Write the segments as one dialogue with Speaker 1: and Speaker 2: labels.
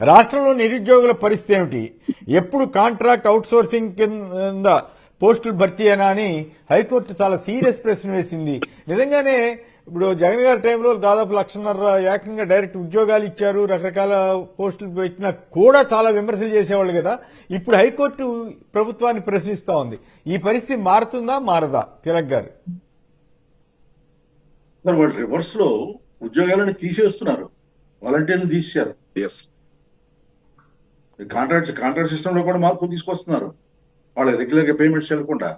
Speaker 1: రాష్ట్రంలో నిరుద్యోగుల పరిస్థితి ఏమిటి? ఎప్పుడు కాంట్రాక్ట్ అవుట్సోర్సింగ్ కింద పోస్టులు భర్తీ అయినా అని హైకోర్టు చాలా సీరియస్ ప్రశ్న వేసింది. నిజంగానే ఇప్పుడు జగన్ గారి టైంలో దాదాపు 1,500,000 ఏకంగా డైరెక్ట్ ఉద్యోగాలు ఇచ్చారు, రకరకాల పోస్టులు పెట్టినా కూడా చాలా విమర్శలు చేసేవాళ్ళు కదా. ఇప్పుడు హైకోర్టు ప్రభుత్వాన్ని ప్రశ్నిస్తా ఉంది. ఈ పరిస్థితి మారుతుందా మారదా? తిలక్ గారు
Speaker 2: వాళ్ళు రివర్స్ లో ఉద్యోగాలను తీసేస్తున్నారు, వాలంటీర్లు తీసేశారు. కాంట్రాక్ట్ సిస్టమ్ లో కూడా మార్పులు తీసుకొస్తున్నారు. వాళ్ళు రెగ్యులర్ గా పేమెంట్స్ చేయకుండా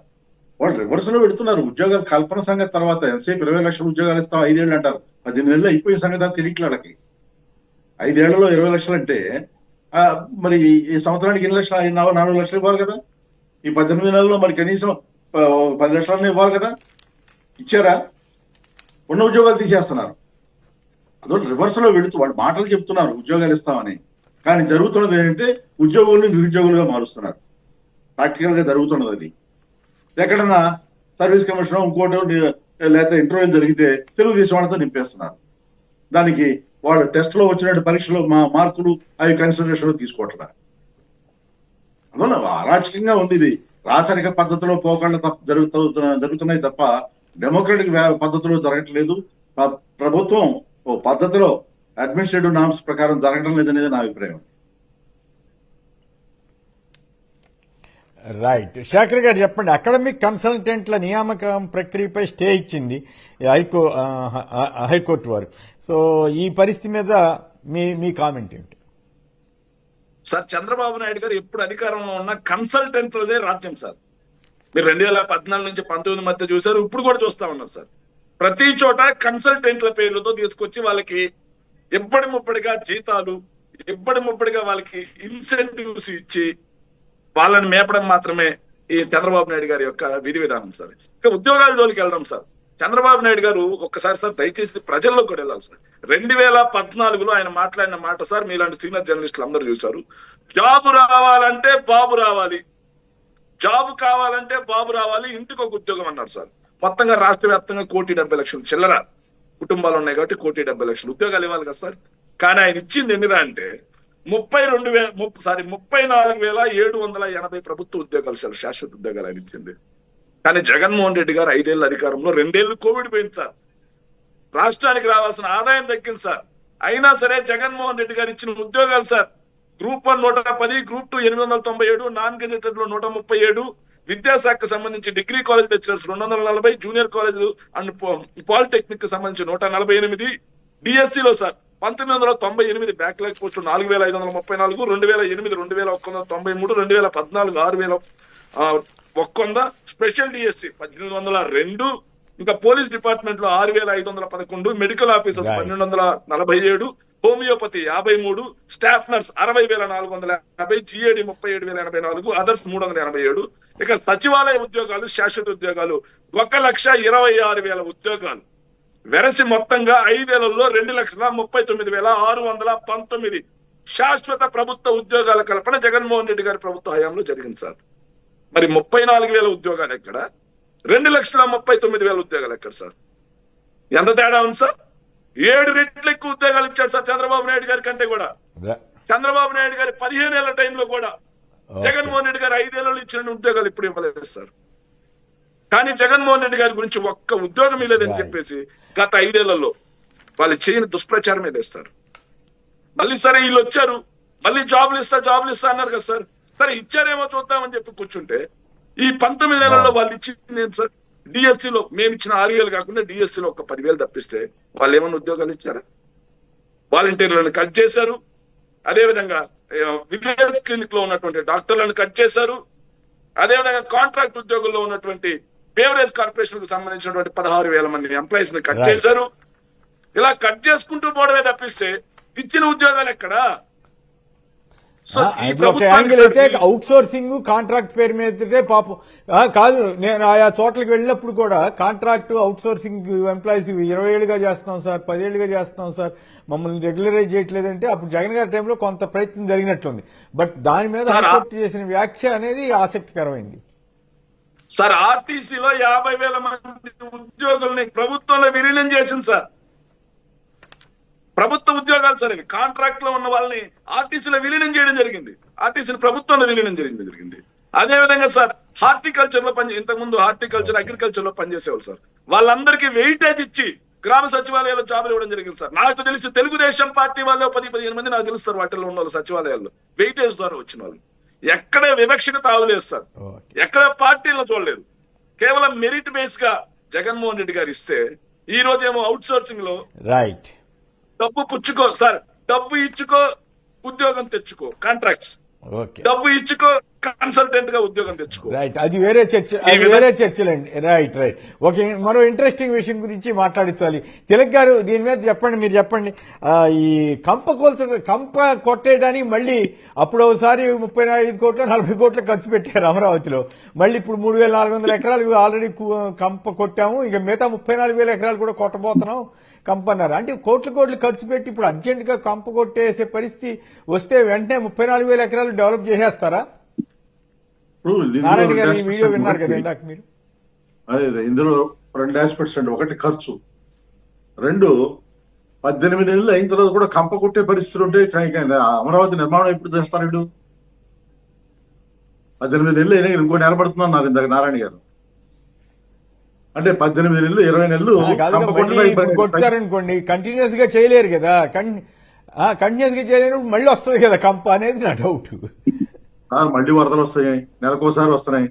Speaker 2: వాళ్ళు రివర్స్ లో పెడుతున్నారు. ఉద్యోగాలు కల్పన సంగతి తర్వాత ఎంతసేపు 20 లక్షల ఉద్యోగాలు ఇస్తాం 5 ఏళ్ళు అంటారు. 18 నెలలు అయిపోయిన సంగతి అది తెలియట్లే వాళ్ళకి. 5 ఏళ్లలో 20 లక్షలు అంటే మరి ఈ సంవత్సరానికి ఎన్ని లక్షలు? 4 లక్షలు ఇవ్వాలి కదా. ఈ 18 నెలల్లో మరి కనీసం 10 లక్షలన్నీ ఇవ్వాలి కదా. ఇచ్చారా? ఉన్న ఉద్యోగాలు తీసేస్తున్నారు. అదొకటి రివర్స్ లో వెళుతూ వాళ్ళు మాటలు చెప్తున్నారు ఉద్యోగాలు ఇస్తామని, కానీ జరుగుతున్నది ఏంటంటే ఉద్యోగుల్ని నిరుద్యోగులుగా మారుస్తున్నారు. ప్రాక్టికల్ గా జరుగుతున్నది అది. ఎక్కడన్నా సర్వీస్ కమిషన్ ఇంకోటి లేకపోతే ఇంటర్వ్యూలు జరిగితే తెలుగుదేశం వాళ్ళతో నింపేస్తున్నారు. దానికి వాళ్ళు టెస్ట్ లో వచ్చినట్టు పరీక్షలో మార్కులు అవి కన్సిడరేషన్ తీసుకోవట్లా. అందువల్ల అరాచకంగా ఉంది ఇది. రాచరిక పద్ధతిలో పోకళ్ళు జరుగుతున్నాయి తప్ప డెమోక్రటిక్ పద్ధతిలో జరగట్లేదు. ప్రభుత్వం ఓ పద్ధతిలో అడ్మినిస్ట్రేటివ్ నామ్స్ ప్రకారం జరగడం లేదనేది నా అభిప్రాయం.
Speaker 1: రైట్. శేఖర్ గారు చెప్పండి. అకాడమిక్ కన్సల్టెంట్ల నియామకం ప్రక్రియపై స్టే ఇచ్చింది హైకోర్టు వారు. సో ఈ పరిస్థితి మీద మీ కామెంట్ ఏంటి?
Speaker 3: సార్, చంద్రబాబు నాయుడు గారు ఎప్పుడు అధికారంలో ఉన్న కన్సల్టెంట్లదే రాజ్యం సార్. మీరు 2014 నుంచి 19 మధ్య చూసారు, ఇప్పుడు కూడా చూస్తా ఉన్నారు సార్. ప్రతి చోట కన్సల్టెంట్ల పేర్లతో తీసుకొచ్చి వాళ్ళకి ఎప్పటి ముప్పటిగా జీతాలు, ఎప్పటి ముప్పటిగా వాళ్ళకి ఇన్సెంటివ్స్ ఇచ్చి వాళ్ళని మేపడం మాత్రమే ఈ చంద్రబాబు నాయుడు గారి యొక్క విధి విధానం సార్. ఇక ఉద్యోగాల జోలికి వెళ్దాం సార్. చంద్రబాబు నాయుడు గారు ఒక్కసారి సార్ దయచేసి ప్రజల్లో కూడా వెళ్ళాలి సార్. 2014లో ఆయన మాట్లాడిన మాట సార్, మీలాంటి సీనియర్ జర్నలిస్టులు అందరూ చూశారు. జాబు రావాలంటే బాబు రావాలి, జాబు కావాలంటే బాబు రావాలి, ఇంటికి ఒక ఉద్యోగం అన్నారు సార్. మొత్తంగా రాష్ట్ర వ్యాప్తంగా 1,70,00,000 చిల్లర కుటుంబాలు ఉన్నాయి కాబట్టి 1,70,00,000 ఉద్యోగాలు ఇవ్వాలి కదా సార్. కానీ ఆయన ఇచ్చింది ఎన్నిరా అంటే 34,780 ప్రభుత్వ ఉద్యోగాలు సార్, శాశ్వత ఉద్యోగాలు ఆయన ఇచ్చింది. కానీ జగన్మోహన్ రెడ్డి గారు 5 ఏళ్ళ అధికారంలో 2 ఏళ్ళు కోవిడ్ పోయింది సార్. రాష్ట్రానికి రావాల్సిన ఆదాయం తగ్గింది సార్. అయినా సరే జగన్మోహన్ రెడ్డి గారు ఇచ్చిన ఉద్యోగాలు sir, group 1 110, group 2 897, non gazetted లో 137, విద్యాశాఖకు సంబంధించి degree college lecturers 240, junior college and polytechnic కి సంబంధించి 148, డిఎస్సిలో సార్ 1998 బ్యాక్లాగ్ పోస్టులు 4,534, 2008 2,193, 2014 6,100, స్పెషల్ డిఎస్సి 1,802, ఇంకా పోలీస్ డిపార్ట్మెంట్ లో 6,511, medical officers 1,247, homeopathy 53, staff nurse 60,450, GAD 37,084, others 387. ఇక సచివాలయ ఉద్యోగాలు, శాశ్వత ఉద్యోగాలు 1,26,000 ఉద్యోగాలు వెరసి మొత్తంగా 5 ఏళ్లలో 2,39,619 శాశ్వత ప్రభుత్వ ఉద్యోగాల కల్పన జగన్మోహన్ రెడ్డి గారి ప్రభుత్వ హయాంలో జరిగింది సార్. మరి 34,000 ఉద్యోగాలు ఎక్కడ? 2,39,000 ఉద్యోగాలు ఎక్కడ సార్? ఎంత తేడా ఉంది సార్? 7 రెట్లు ఎక్కువ ఉద్యోగాలు ఇచ్చాడు సార్ చంద్రబాబు నాయుడు గారి కంటే కూడా. చంద్రబాబు నాయుడు గారి 15 ఏళ్ల టైంలో కూడా జగన్మోహన్ రెడ్డి గారు 5 ఏళ్లలో ఇచ్చిన ఉద్యోగాలు ఇప్పుడు ఇవ్వలేదు సార్. కానీ జగన్మోహన్ రెడ్డి గారి గురించి ఒక్క ఉద్యోగం లేదని చెప్పేసి గత 5 ఏళ్లలో వాళ్ళు చేయని దుష్ప్రచారమే లేస్తారు. మళ్ళీ సరే వీళ్ళు వచ్చారు, మళ్ళీ జాబులు ఇస్తా అన్నారు కదా సార్. సరే ఇచ్చారేమో చూద్దామని చెప్పి కూర్చుంటే ఈ 19 నెలల్లో వాళ్ళు ఇచ్చింది ఏం సార్? డిఎస్సిలో మేము ఇచ్చిన 6,000 కాకుండా డిఎస్సిలో ఒక 10,000 తప్పిస్తే వాళ్ళు ఏమన్నా ఉద్యోగాలు ఇచ్చారా? వాలంటీర్లను కట్ చేశారు. అదేవిధంగా విలేజ్ క్లినిక్ లో ఉన్నటువంటి డాక్టర్లను కట్ చేశారు. అదేవిధంగా కాంట్రాక్ట్ ఉద్యోగుల్లో ఉన్నటువంటి బేవరేజ్ కార్పొరేషన్ కు సంబంధించినటువంటి 16,000 మంది ఎంప్లాయీస్ ని కట్ చేశారు. ఇలా కట్ చేసుకుంటూ పోవడమే తప్పిస్తే ఇచ్చిన ఉద్యోగాలు ఎక్కడా?
Speaker 1: యాంగిల్ అయితే అవుట్ సోర్సింగ్ కాంట్రాక్ట్ పేరు మీద పాపం కాదు. నేను ఆయా చోట్లకి వెళ్ళినప్పుడు కూడా కాంట్రాక్ట్ అవుట్ సోర్సింగ్ ఎంప్లాయీస్ 20 ఏళ్ళుగా చేస్తున్నాం సార్, 10 ఏళ్ళుగా చేస్తున్నాం సార్, మమ్మల్ని రెగ్యులరైజ్ చేయట్లేదంటే అప్పుడు జగన్ గారి టైంలో కొంత ప్రయత్నం జరిగినట్లుంది. బట్ దాని మీద హైకోర్టు చేసిన వ్యాఖ్య అనేది ఆసక్తికరమైంది
Speaker 3: సార్. ఆర్టీసీలో 50,000 మంది ఉద్యోగుల్ని ప్రభుత్వంలో విలీనం చేసింది సార్. ప్రభుత్వ ఉద్యోగాలు సరే కాంట్రాక్ట్ లో ఉన్న వాళ్ళని ఆర్టీసీలో విలీనం చేయడం జరిగింది, ఆర్టీసీని ప్రభుత్వంలో విలీనం చేయడం జరిగింది. అదే విధంగా సార్ హార్టికల్చర్ లో ఇంతకుముందు హార్టికల్చర్ అగ్రికల్చర్ లో పనిచేసేవాళ్ళు సార్, వాళ్ళందరికీ వెయిటేజ్ ఇచ్చి గ్రామ సచివాలయాల్లో జాబులు ఇవ్వడం జరిగింది సార్. నాకు తెలిసి తెలుగుదేశం పార్టీ వాళ్ళు 10-15 మంది నాకు తెలుస్తారు వాటిల్లో ఉన్న వాళ్ళు సచివాలయాల్లో వెయిటేజ్ ద్వారా వచ్చిన వాళ్ళు. ఎక్కడే వివక్షకు తావులేదు సార్, ఎక్కడ పార్టీలను చూడలేదు, కేవలం మెరిట్ బేస్ గా జగన్మోహన్ రెడ్డి గారు ఇస్తే ఈ రోజేమో అవుట్ సోర్సింగ్ లో
Speaker 1: రైట్.
Speaker 3: డబ్బు పుచ్చుకో సార్, డబ్బు ఇచ్చుకో ఉద్యోగం తెచ్చుకో కాంట్రాక్ట్స్,
Speaker 1: ఓకే
Speaker 3: డబ్బు ఇచ్చుకో కన్సల్టెంట్ గా ఉద్యోగం తెచ్చుకో.
Speaker 1: రైట్, అది వేరే చర్చ, అది వేరే చర్చలండి. Right right. ఓకే, మరో ఇంట్రెస్టింగ్ విషయం గురించి మాట్లాడించాలి. తిలక్ గారు దీని మీద చెప్పండి, మీరు చెప్పండి. ఈ కంప కొట్టేయడానికి మళ్ళీ అప్పుడు ఒకసారి 35 కోట్లు 40 కోట్లు ఖర్చు పెట్టారు అమరావతిలో. మళ్ళీ ఇప్పుడు 3,400 ఎకరాలు ఆల్రెడీ కంప కొట్టాము, ఇక మిగతా 34,000 ఎకరాలు కూడా కొట్టబోతున్నాం కంప అన్నారు. అంటే కోట్లు ఖర్చు పెట్టి ఇప్పుడు అర్జెంట్ గా కంప కొట్టేసే పరిస్థితి వస్తే వెంటనే 34,000 ఎకరాలు డెవలప్ చేసేస్తారా? నారాయణ గారు ఈ వీడియో విన్నారు కదా ఇందాక మీరు.
Speaker 2: అదే ఇందులో 2 ఆస్పెక్ట్స్ అండి. ఒకటి ఖర్చు, 2 18 నెలలు అయిన తర్వాత కూడా కంప కొట్టే పరిస్థితులు ఉంటే అమరావతి నిర్మాణం ఎప్పుడు చేస్తారు? వీడు 18 నెలలు అయినా ఇంకో నెల పడుతున్నారు ఇందాక నారాయణ గారు. అంటే 18 నెలలు 20 నెలలు
Speaker 1: కొట్టారనుకోండి, కంటిన్యూస్ గా చేయలేరు కదా, కంటిన్యూస్ గా చేయలేరు, మళ్ళీ వస్తుంది కదా కంప అనేది నా డౌట్.
Speaker 2: మళ్ళీ వరదలు వస్తాయి, నెలకోసారి వస్తున్నాయి.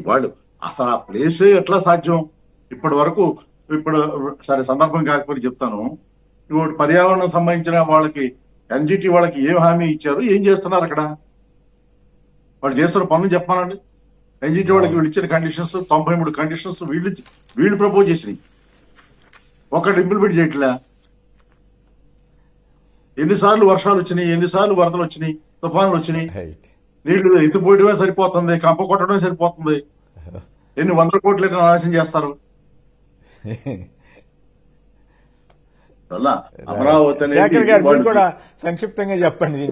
Speaker 2: వాళ్ళు అసలు ఆ ప్లేస్ ఎట్లా సాధ్యం? ఇప్పటి వరకు సరే సందర్భం కాకపోతే చెప్తాను. ఇప్పుడు పర్యావరణం సంబంధించిన వాళ్ళకి ఎన్జిటి వాళ్ళకి ఏం హామీ ఇచ్చారు, ఏం చేస్తున్నారు అక్కడ? వాళ్ళు చేస్తున్న పనులు చెప్పానండి. ఎన్జిటి వాళ్ళకి వీళ్ళు ఇచ్చిన కండిషన్స్ 93 కండిషన్స్ వీళ్ళు ప్రపోజ్ చేసినాయి, ఒకటి ఇంప్లిమెంట్ చేయట్లే. ఎన్నిసార్లు వర్షాలు వచ్చినాయి, ఎన్నిసార్లు వరదలు వచ్చినాయి, తుఫానులు వచ్చినాయి, నీళ్లు ఎత్తిపోయడమే సరిపోతుంది, కంప కొట్టడమే సరిపోతుంది. ఎన్ని 100 కోట్లు నాశనం చేస్తారు.
Speaker 1: అమరావతి కూడా సంక్షిప్తంగా చెప్పండి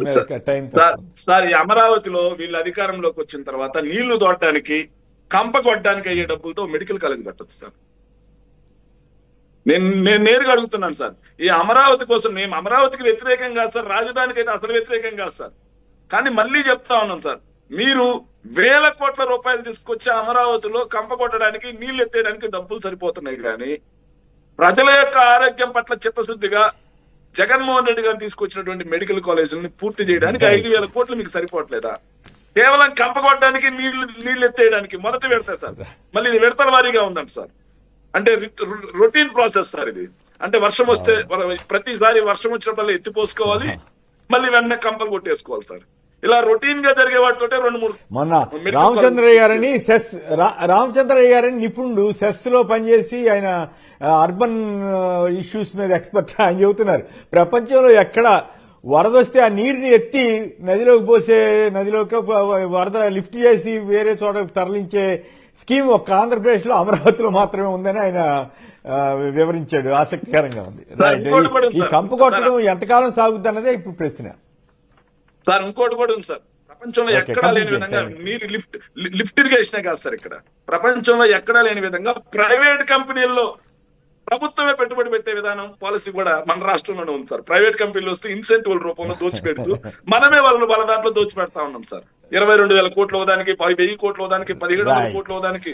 Speaker 3: సార్. ఈ అమరావతిలో వీళ్ళు అధికారంలోకి వచ్చిన తర్వాత నీళ్లు తోడటానికి కంప కొట్టడానికి అయ్యే డబ్బులతో మెడికల్ కాలేజ్ కట్టొచ్చు సార్. నేను నేరుగా అడుగుతున్నాను సార్. ఈ అమరావతి కోసం మేము అమరావతికి వ్యతిరేకం కాదు సార్, రాజధానికి అయితే అసలు వ్యతిరేకం కాదు సార్. కానీ మళ్ళీ చెప్తా ఉన్నాం సార్, మీరు 1,000 కోట్ల రూపాయలు తీసుకొచ్చి అమరావతిలో కంప కొట్టడానికి నీళ్లు ఎత్తేయడానికి డబ్బులు సరిపోతున్నాయి. కానీ ప్రజల యొక్క ఆరోగ్యం పట్ల చిత్తశుద్ధిగా జగన్మోహన్ రెడ్డి గారు తీసుకొచ్చినటువంటి మెడికల్ కాలేజీలని పూర్తి చేయడానికి 5,000 కోట్లు మీకు సరిపోవట్లేదా? కేవలం కంప కొట్టడానికి నీళ్లు ఎత్తేయడానికి మొదట పెడతాయి సార్. మళ్ళీ ఇది విడతల వారీగా ఉందంట సార్. అంటే రొటీన్ ప్రాసెస్ సార్ ఇది. అంటే వర్షం వస్తే ప్రతిసారి వర్షం వచ్చినప్పుడు ఎత్తిపోసుకోవాలి, మళ్ళీ వెంటనే కంపలు కొట్టేసుకోవాలి సార్. ఇలా రొటీన్ గా జరిగే వాటితో 2-3
Speaker 1: మొన్న రామచంద్రయ్య గారని నిపుణుడు సెస్ లో పనిచేసి ఆయన అర్బన్ ఇష్యూస్ మీద ఎక్స్పర్ట్, ఆయన చెబుతున్నారు ప్రపంచంలో ఎక్కడ వరద వస్తే ఆ నీరుని ఎత్తి నదిలోకి వరద లిఫ్ట్ చేసి వేరే చోటకు తరలించే స్కీమ్ ఒక్క ఆంధ్రప్రదేశ్ లో అమరావతిలో మాత్రమే ఉందని ఆయన వివరించాడు. ఆసక్తికరంగా ఉంది. ఈ కంపు కొట్టడం ఎంతకాలం సాగుద్ది అన్నదే ఇప్పుడు ప్రశ్న
Speaker 3: సార్. ఇంకోటి కూడా ఉంది సార్, ప్రపంచంలో ఎక్కడా లేని విధంగా నీరు లిఫ్ట్ ఇరిగేషనే కాదు సార్, ఇక్కడ ప్రపంచంలో ఎక్కడా లేని విధంగా ప్రైవేట్ కంపెనీల్లో ప్రభుత్వమే పెట్టుబడి పెట్టే విధానం పాలసీ కూడా మన రాష్ట్రంలోనే ఉంది సార్. ప్రైవేట్ కంపెనీలు వస్తే ఇన్సెంటివ్ రూపంలో దోచిపెడుతూ మనమే వాళ్ళ దాంట్లో దోచిపెడతా ఉన్నాం సార్. 22,000 కోట్ల దానికి, 1,000 కోట్ల దానికి, 1,700 కోట్ల దానికి